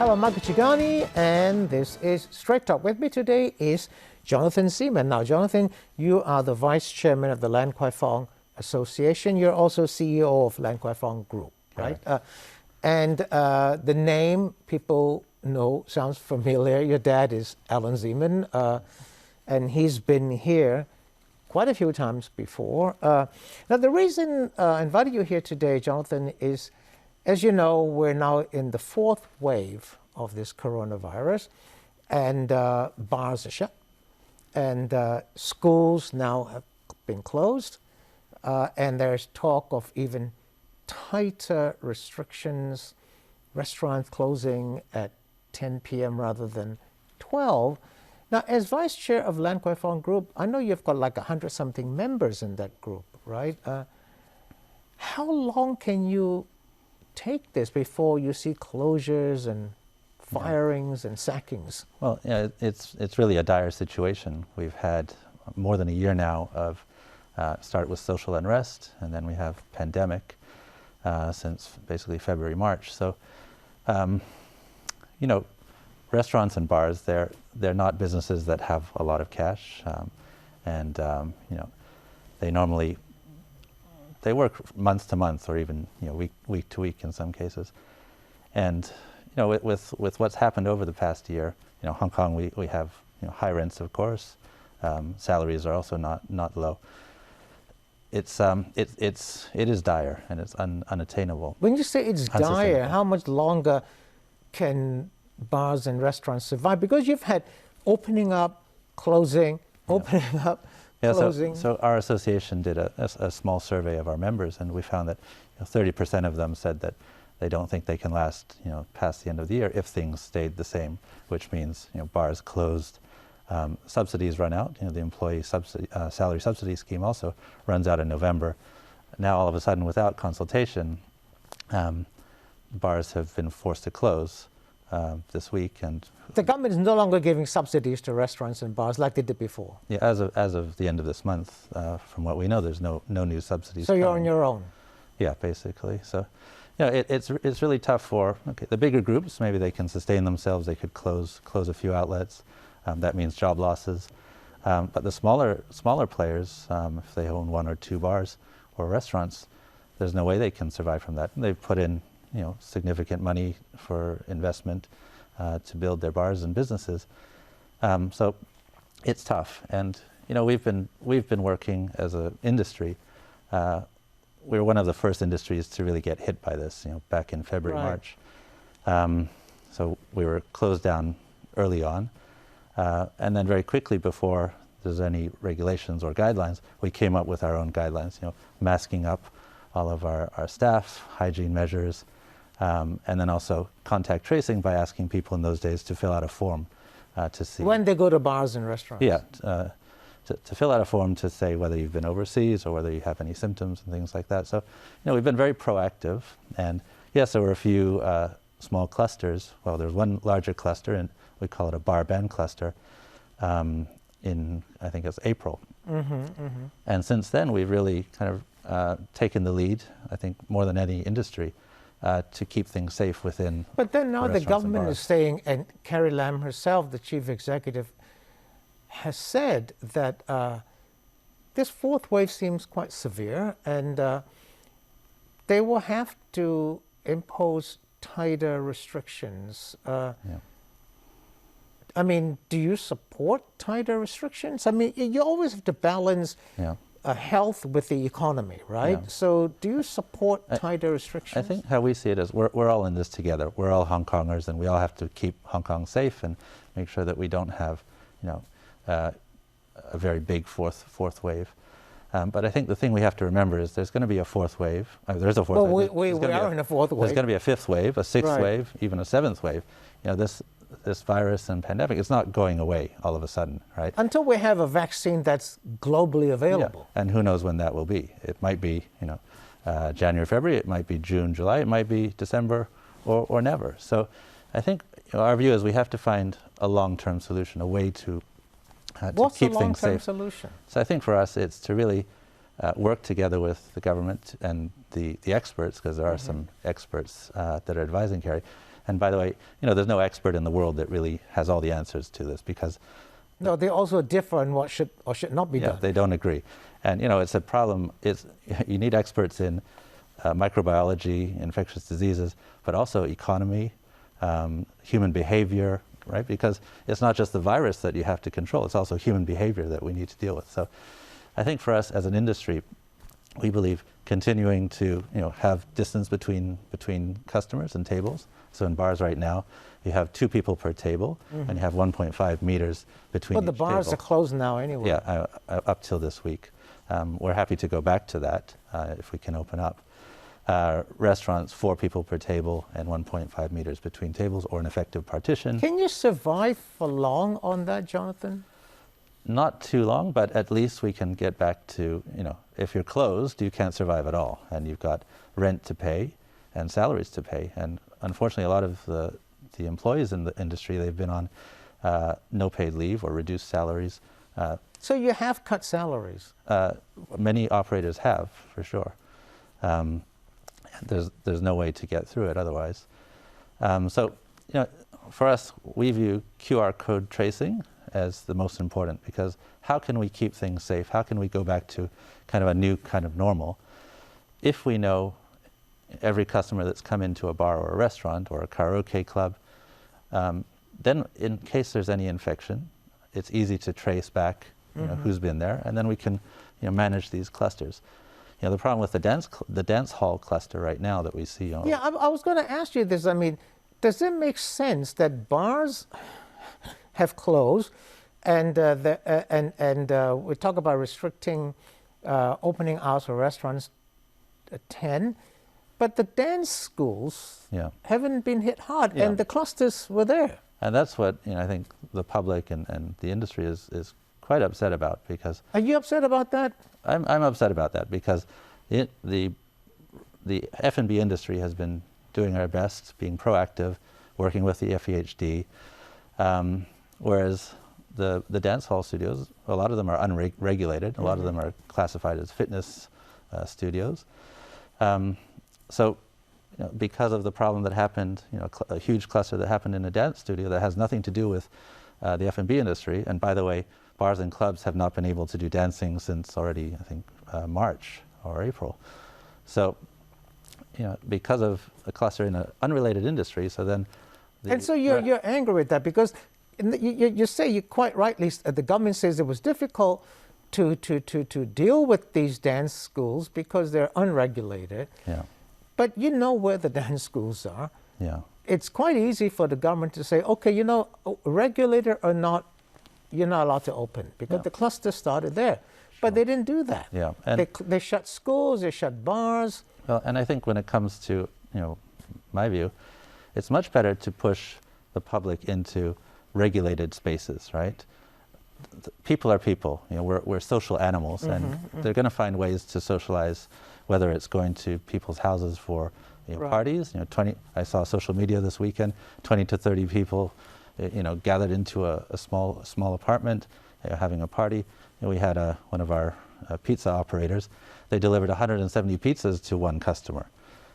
Hello, Michael Chigani, and this is Straight Talk. With me today is Jonathan Seaman. Now, Jonathan, you are the Vice Chairman of the Lan Kwai Fong Association. You're also CEO of Lan Kwai Fong Group, right? And the name people know sounds familiar. Your dad is Alan Seaman, and he's been here quite a few times before. Now, the reason I invited you here today, Jonathan, is, as you know, we're now in the fourth wave of this coronavirus, and bars are shut, and schools now have been closed, and there's talk of even tighter restrictions, restaurants closing at 10 p.m. rather than 12. Now, as Vice Chair of Lan Kwai Fong Group, I know you've got like 100-something members in that group, right? How long can you take this before you see closures and firings and sackings? Well, yeah, it's really a dire situation. We've had more than a year now of start with social unrest, and then we have pandemic since basically February, March. So, you know, restaurants and bars, they're not businesses that have a lot of cash, and you know, they work month to month, or even week to week in some cases. And you know, with what's happened over the past year, Hong Kong, we have high rents, of course. Salaries are also not low. It is dire, and it's unattainable. When you say it's dire, how much longer can bars and restaurants survive? Because you've had opening up, closing, opening up, closing. So our association did a small survey of our members, and we found that 30% of them said that they don't think they can last past the end of the year if things stayed the same, which means bars closed, subsidies run out. The employee salary subsidy scheme also runs out in November. Now all of a sudden, without consultation, bars have been forced to close this week, and the government is no longer giving subsidies to restaurants and bars like they did before. Yeah, as of the end of this month, from what we know, there's no new subsidies. So you're on your own. Yeah, basically. So, it's really tough for the bigger groups. Maybe they can sustain themselves. They could close a few outlets. That means job losses. But the smaller players, if they own one or two bars or restaurants, there's no way they can survive from that. And they've put in significant money for investment to build their bars and businesses. So it's tough. And we've been working as an industry. We were one of the first industries to really get hit by this, back in February, March. So we were closed down early on. And then very quickly, before there's any regulations or guidelines, we came up with our own guidelines, masking up all of our staff, hygiene measures, and then also contact tracing by asking people in those days to fill out a form to see. When they go to bars and restaurants? Yeah, to fill out a form to say whether you've been overseas or whether you have any symptoms and things like that. So, we've been very proactive. And yes, there were a few small clusters. Well, there's one larger cluster, and we call it a bar ban cluster, in, I think it's April. And since then, we've really kind of taken the lead, I think, more than any industry, to keep things safe within. But then now the government is saying, and Carrie Lam herself, the chief executive, has said that this fourth wave seems quite severe, and they will have to impose tighter restrictions. I mean, do you support tighter restrictions? I mean, you always have to balance health with the economy, right? Yeah. So do you support tighter restrictions? I think how we see it is we're all in this together. We're all Hong Kongers, and we all have to keep Hong Kong safe and make sure that we don't have, a very big fourth wave. But I think the thing we have to remember is there's going to be a fourth wave. There's a fourth wave. We are in a fourth wave. There's going to be a fifth wave, a sixth wave, even a seventh wave. This virus and pandemic, it's not going away all of a sudden, right? Until we have a vaccine that's globally available. Yeah. And who knows when that will be. It might be, January, February, it might be June, July, it might be December or never. So I think our view is we have to find a long-term solution, a way to keep things safe. What's the long-term solution? So I think for us it's to really work together with the government and the experts, because there are some experts that are advising Carrie, And by the way, there's no expert in the world that really has all the answers to this, because no, they also differ on what should or should not be done. they don't agree. And it's a problem. You need experts in microbiology, infectious diseases, but also economy, human behavior, right? Because it's not just the virus that you have to control, it's also human behavior that we need to deal with. So I think for us as an industry, we believe continuing to have distance between customers and tables. So in bars right now, you have 2 people per table, and you have 1.5 meters between But the each bars table. are closed now anyway. Yeah, up till this week. We're happy to go back to that if we can open up. Restaurants, 4 people per table and 1.5 meters between tables, or an effective partition. Can you survive for long on that, Jonathan? Not too long, but at least we can get back to, if you're closed, you can't survive at all. And you've got rent to pay and salaries to pay. And unfortunately, a lot of the employees in the industry, they've been on no paid leave or reduced salaries. So you have cut salaries? Many operators have, for sure. There's no way to get through it otherwise. So, for us, we view QR code tracing as the most important, because how can we keep things safe? How can we go back to kind of a new kind of normal if we know every customer that's come into a bar or a restaurant or a karaoke club? Then in case there's any infection, it's easy to trace back who's been there, and then we can manage these clusters. The problem with the dance hall cluster right now that we see. Yeah, I was going to ask you this. I mean, does it make sense that bars have closed, and we talk about restricting opening hours for restaurants at 10, but the dance schools haven't been hit hard, and the clusters were there. And that's what I think the public and the industry is quite upset about, because. Are you upset about that? I'm upset about that, because the F&B industry has been doing our best, being proactive, working with the FEHD, whereas the dance hall studios, a lot of them are unregulated, a lot of them are classified as fitness studios. So because of the problem that happened, a huge cluster that happened in a dance studio that has nothing to do with the F&B industry, and by the way, bars and clubs have not been able to do dancing since already, I think, March or April. So, because of a cluster in an unrelated industry, so then. And so you're angry with that, because you say, you quite rightly, the government says it was difficult to deal with these dance schools because they're unregulated. Yeah. But you know where the dance schools are. Yeah. It's quite easy for the government to say, okay, regulated or not, you're not allowed to open, because the cluster started there. But they didn't do that. Yeah. And they shut schools, they shut bars. Well, and I think when it comes to, my view, it's much better to push the public into regulated spaces, right? People are people. We're social animals, and they're going to find ways to socialize, whether it's going to people's houses for parties. 20. I saw social media this weekend. 20 to 30 people, gathered into a small apartment, having a party. We had one of our pizza operators. They delivered 170 pizzas to one customer.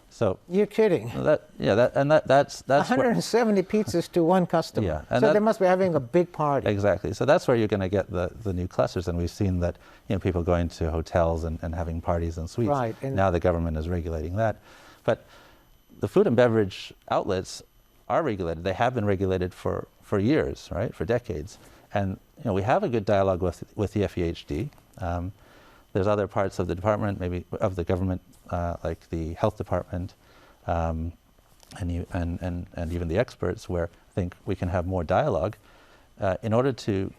So you're kidding. That's 170 pizzas to one customer. Yeah, and so they must be having a big party. Exactly. So that's where you're going to get the new clusters, and we've seen that people going to hotels and having parties and suites. Right. And now the government is regulating that, but the food and beverage outlets are regulated. They have been regulated for years, right? For decades, and we have a good dialogue with the FEHD. There's other parts of the department, maybe of the government, like the health department, and even the experts, where I think we can have more dialogue in order to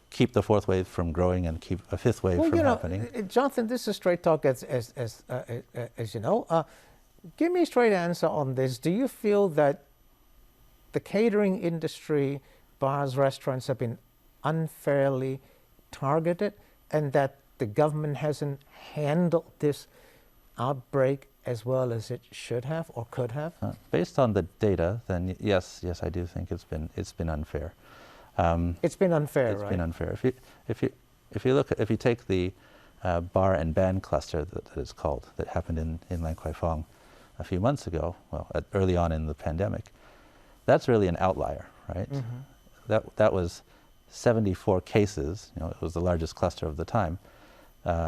keep the fourth wave from growing and keep a fifth wave from happening. Jonathan, this is straight talk, as you know. Give me a straight answer on this. Do you feel that the catering industry, bars, restaurants, have been unfairly targeted, and that the government hasn't handled this outbreak as well as it should have or could have? Based on the data, then yes, I do think it's been unfair. It's been unfair, It's right? been unfair. If you take the bar and band cluster that it's called, that happened in Lan Kwai Fong a few months ago, early on in the pandemic, That's really an outlier, right? That was 74 cases, you know, it was the largest cluster of the time,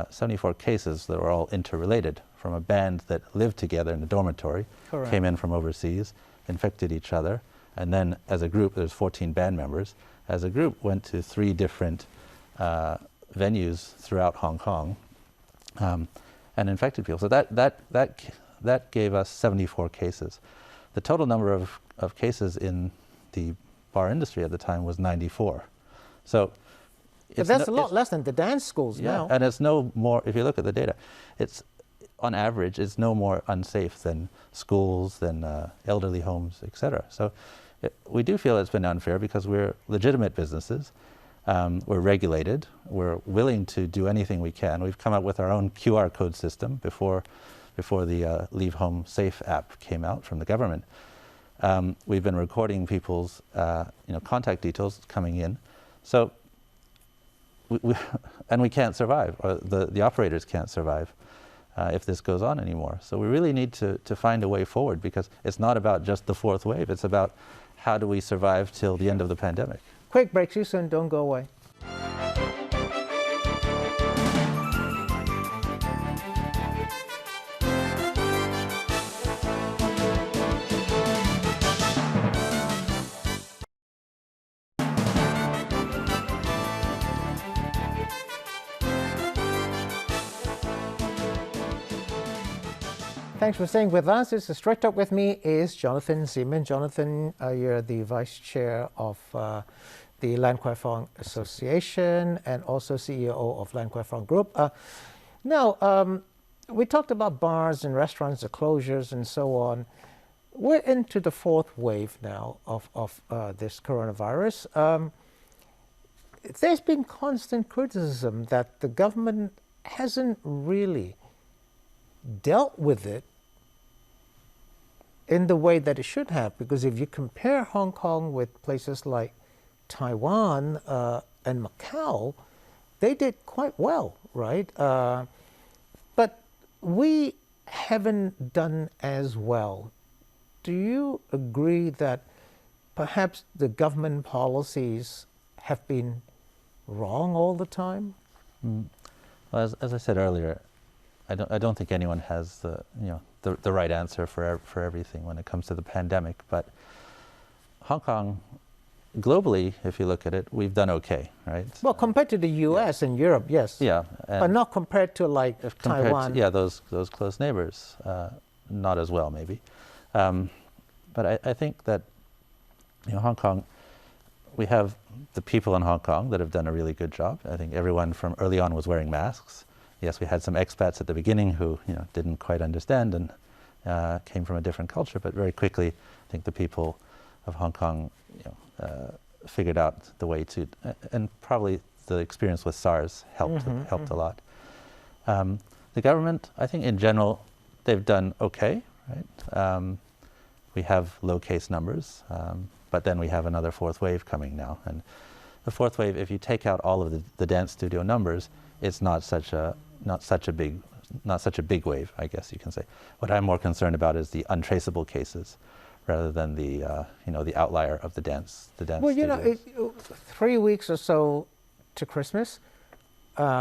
74 cases that were all interrelated from a band that lived together in a dormitory, Correct. came in from overseas, infected each other, and then as a group, there's 14 band members, as a group went to 3 different venues throughout Hong Kong and infected people. So that gave us 74 cases. The total number of cases in the bar industry at the time was 94. So But that's a lot less than the dance schools now. And it's no more, if you look at the data, it's on average, it's no more unsafe than schools, than elderly homes, etc. So we do feel it's been unfair because we're legitimate businesses. We're regulated. We're willing to do anything we can. We've come up with our own QR code system before the Leave Home Safe app came out from the government. We've been recording people's contact details coming in. So we can't survive, or the operators can't survive if this goes on anymore. So we really need to find a way forward, because it's not about just the 4th wave. It's about how do we survive till the end of the pandemic. Quick break, see you soon. Don't go away. Thanks for staying with us. This is Straight Talk. With me is Jonathan Seaman. Jonathan, you're the Vice Chair of the Lan Kwai Fong Association and also CEO of Lan Kwai Fong Group. Now, we talked about bars and restaurants, the closures and so on. We're into the 4th wave now of this coronavirus. There's been constant criticism that the government hasn't really dealt with it in the way that it should have, because if you compare Hong Kong with places like Taiwan and Macau, they did quite well, right? But we haven't done as well. Do you agree that perhaps the government policies have been wrong all the time? Well, as I said earlier, I don't think anyone has the right answer for everything when it comes to the pandemic. But Hong Kong, globally, if you look at it, we've done okay, right? Well, compared to the U.S. and Europe, yes. Yeah, but not compared to like Taiwan. Those close neighbors, not as well maybe. But I think that Hong Kong, we have the people in Hong Kong that have done a really good job. I think everyone from early on was wearing masks. Yes, we had some expats at the beginning who didn't quite understand and came from a different culture, but very quickly, I think the people of Hong Kong figured out the way to, and probably the experience with SARS helped a lot. The government, I think in general, they've done okay, right? We have low case numbers, but then we have another 4th wave coming now, and the 4th wave, if you take out all of the dance studio numbers, it's not such a big wave, I guess you can say. What I'm more concerned about is the untraceable cases, rather than the the outlier of the dance. Well, studios. 3 weeks or so to Christmas.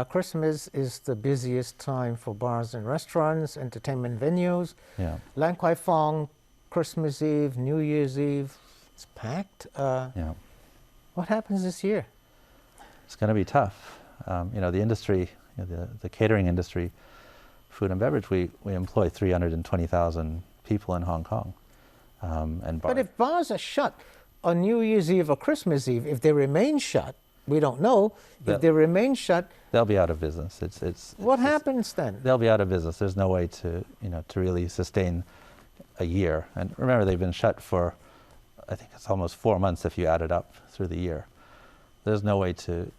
Christmas is the busiest time for bars and restaurants, entertainment venues. Yeah. Lan Kwai Fong, Christmas Eve, New Year's Eve, it's packed. Yeah. What happens this year? It's going to be tough. The industry, the catering industry, food and beverage, we employ 320,000 people in Hong Kong. But if bars are shut on New Year's Eve or Christmas Eve, if they remain shut, we don't know. If they remain shut, they'll be out of business. What happens then? They'll be out of business. There's no way to to really sustain a year. And remember, they've been shut for, I think it's almost 4 months if you add it up through the year. There's no way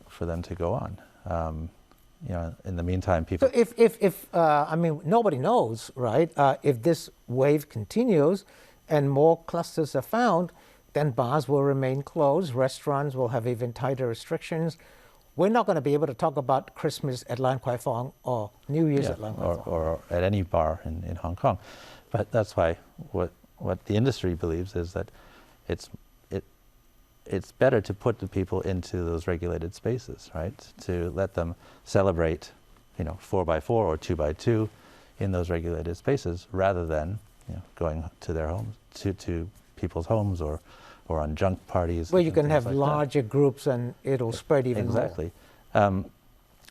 for them to go on. In the meantime, people. So if nobody knows, right? If this wave continues and more clusters are found, then bars will remain closed. Restaurants will have even tighter restrictions. We're not going to be able to talk about Christmas at Lan Kwai Fong or New Year's at Lan Kwai Fong. Or at any bar in Hong Kong. But that's why what the industry believes is that it's it's better to put the people into those regulated spaces, right? To let them celebrate, 4x4 or 2x2 in those regulated spaces, rather than going to their homes, to people's homes, or on junk parties. Where you can have like larger groups and it'll spread even more. Exactly.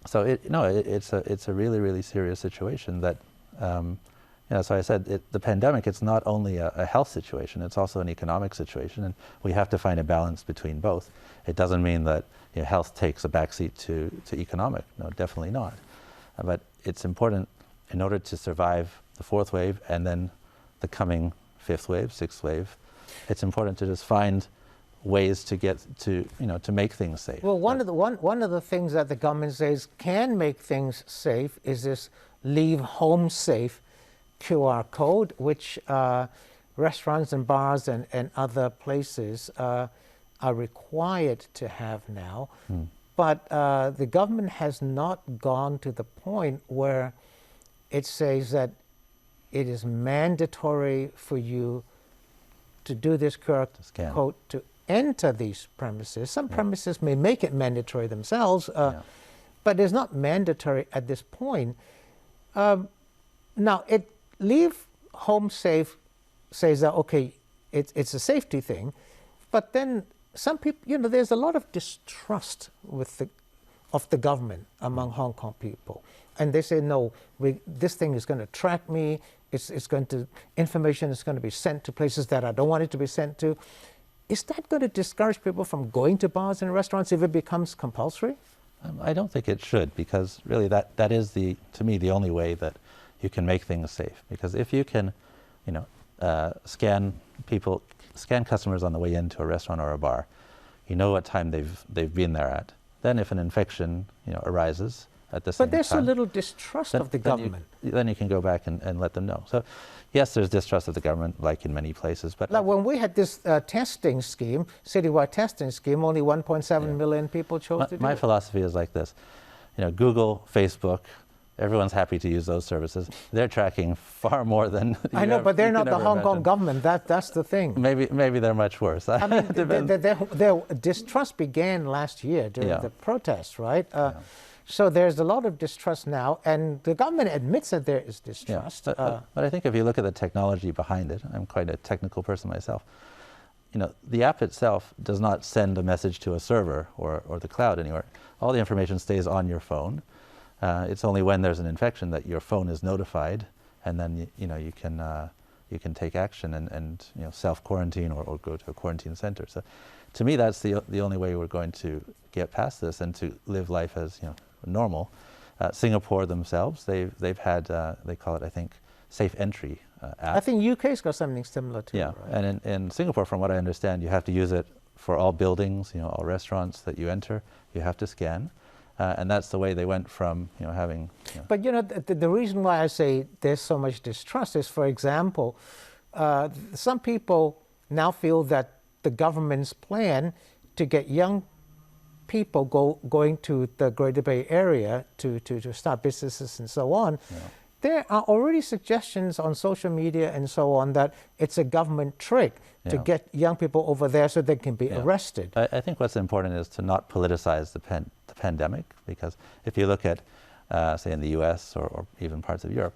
So it's a really, really serious situation that, so I said the pandemic, it's not only a health situation, it's also an economic situation, and we have to find a balance between both. It doesn't mean that health takes a backseat to economic. No, definitely not. But it's important, in order to survive the fourth wave and then the coming fifth wave, sixth wave, it's important to just find ways to get to, to make things safe. Well, one of the things that the government says can make things safe is this Leave Home Safe QR code, which restaurants and bars and other places are required to have now. But the government has not gone to the point where it says that it is mandatory for you to do this QR code to enter these premises. Some premises may make it mandatory themselves, but it's not mandatory at this point. Now, Leave Home Safe says that, okay, it's a safety thing, but then some people, there's a lot of distrust of the government among Hong Kong people. And they say, no, this thing is going to track me, information is going to be sent to places that I don't want it to be sent to. Is that going to discourage people from going to bars and restaurants if it becomes compulsory? I don't think it should, because really that is, to me, the only way that you can make things safe. Because if you can, scan customers on the way into a restaurant or a bar, you know what time they've been there at. Then if an infection, arises at the same time. But there's a little distrust of the government. Then you can go back and let them know. So, yes, there's distrust of the government, like in many places. But like when we had this testing scheme, citywide testing scheme, only 1.7 million people chose to do it. My philosophy is like this. Google, Facebook, everyone's happy to use those services. They're tracking far more than I know, but they're not the Hong Kong government. That's the thing. Maybe they're much worse. I mean, their distrust began last year during the protests, right? So there's a lot of distrust now, and the government admits that there is distrust. But I think if you look at the technology behind it, I'm quite a technical person myself. The app itself does not send a message to a server or the cloud anywhere. All the information stays on your phone. It's only when there's an infection that your phone is notified, and then you can take action and self-quarantine or go to a quarantine center. So, to me, that's the only way we're going to get past this and to live life as normal. Singapore themselves, they've had they call it, I think, safe entry app. I think UK's got something similar to it, right? And in Singapore, from what I understand, you have to use it for all buildings, all restaurants that you enter. You have to scan. And that's the way they went from having. But the reason why I say there's so much distrust is, for example, some people now feel that the government's plan to get young people going to the Greater Bay Area to start businesses and so on. There are already suggestions on social media and so on that it's a government trick to get young people over there so they can be arrested. I think what's important is to not politicize the pandemic, because if you look at, say, in the US or even parts of Europe,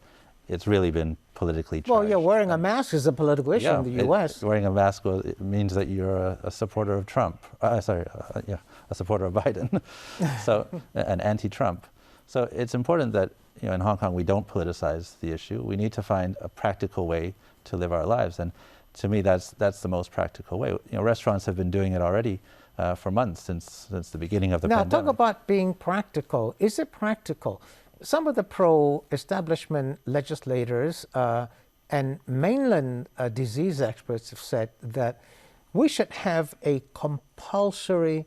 it's really been politically charged. Well, wearing a mask is a political issue in the US. Wearing a mask it means that you're a supporter of Trump. A supporter of Biden. So, an anti-Trump. So it's important that in Hong Kong we don't politicize the issue. We need to find a practical way to live our lives, and to me that's the most practical way. Restaurants have been doing it already for months, since the beginning of the pandemic. Now, talk about being practical. Is it practical? Some of the pro-establishment legislators and mainland disease experts have said that we should have a compulsory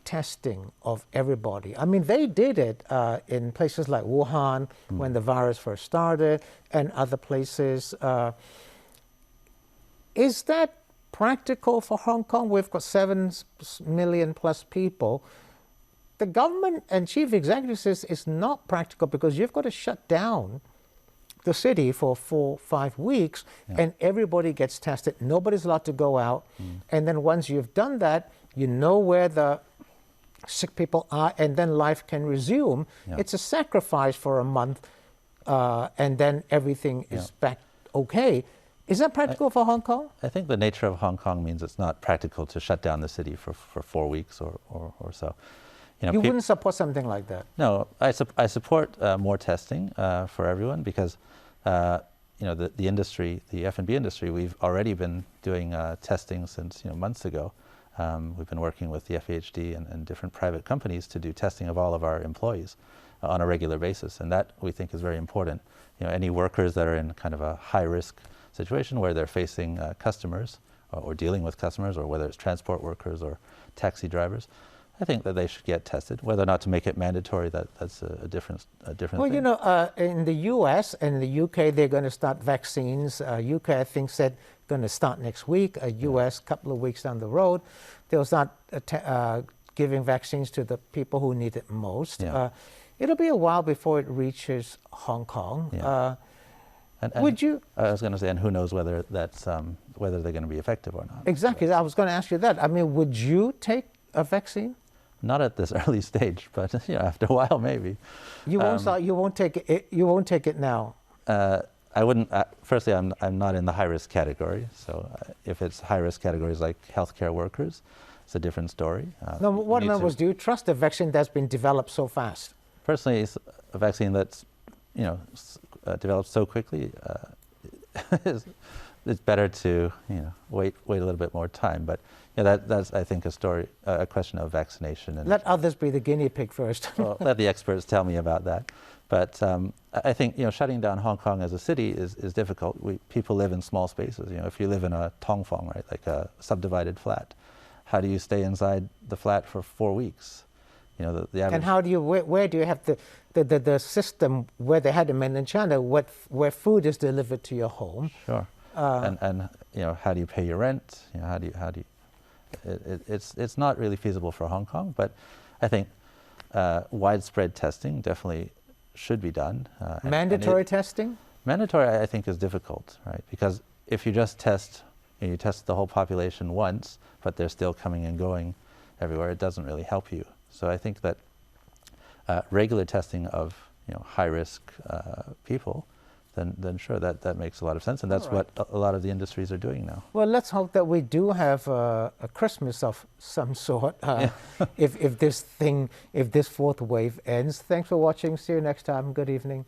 testing of everybody. I mean, they did it in places like Wuhan when the virus first started, and other places. Is that practical for Hong Kong? We've got 7 million plus people. The government and chief executive says it's not practical because you've got to shut down the city for 4-5 weeks, and everybody gets tested. Nobody's allowed to go out. And then once you've done that, you know where the sick people are, and then life can resume. It's a sacrifice for a month, and then everything is back okay. Is that practical for Hong Kong? I think the nature of Hong Kong means it's not practical to shut down the city for 4 weeks or so. You wouldn't support something like that? No, I support more testing for everyone because the industry, the F&B industry, we've already been doing testing since months ago. We've been working with the FAHD and different private companies to do testing of all of our employees on a regular basis, and that we think is very important. Any workers that are in kind of a high-risk situation where they're facing customers or dealing with customers, or whether it's transport workers or taxi drivers, I think that they should get tested. Whether or not to make it mandatory, that's a different thing. Well, in the U.S. and the UK, they're going to start vaccines. UK, I think, said going to start next week. U.S. couple of weeks down the road, they'll start giving vaccines to the people who need it most. It'll be a while before it reaches Hong Kong. Would you? I was going to say, and who knows whether that's whether they're going to be effective or not. Exactly. I was going to ask you that. I mean, would you take a vaccine? Not at this early stage, but after a while, maybe. You won't start. You won't take it. You won't take it now. I wouldn't. Firstly, I'm not in the high risk category. So if it's high risk categories like healthcare workers, it's a different story. No, what I meant was, do you trust a vaccine that's been developed so fast? Personally, it's a vaccine that's developed so quickly. It's better to wait a little bit more time. But that's, I think, a question of vaccination. And let others be the guinea pig first. Well, let the experts tell me about that. But I think shutting down Hong Kong as a city is difficult. People live in small spaces. If you live in a tongfang, right, like a subdivided flat, how do you stay inside the flat for 4 weeks? The average. And how do you? Where do you have the system where they had in Mainland China, where food is delivered to your home? Sure. And how do you pay your rent? How do you? It's not really feasible for Hong Kong, but I think widespread testing definitely should be done. Mandatory testing? Mandatory, I think, is difficult, right? Because if you just test, you test the whole population once, but they're still coming and going everywhere, it doesn't really help you. So I think that regular testing of high-risk people, then sure, that makes a lot of sense, and that's what a lot of the industries are doing now. Well, let's hope that we do have a Christmas of some sort if this fourth wave ends. Thanks for watching. See you next time. Good evening.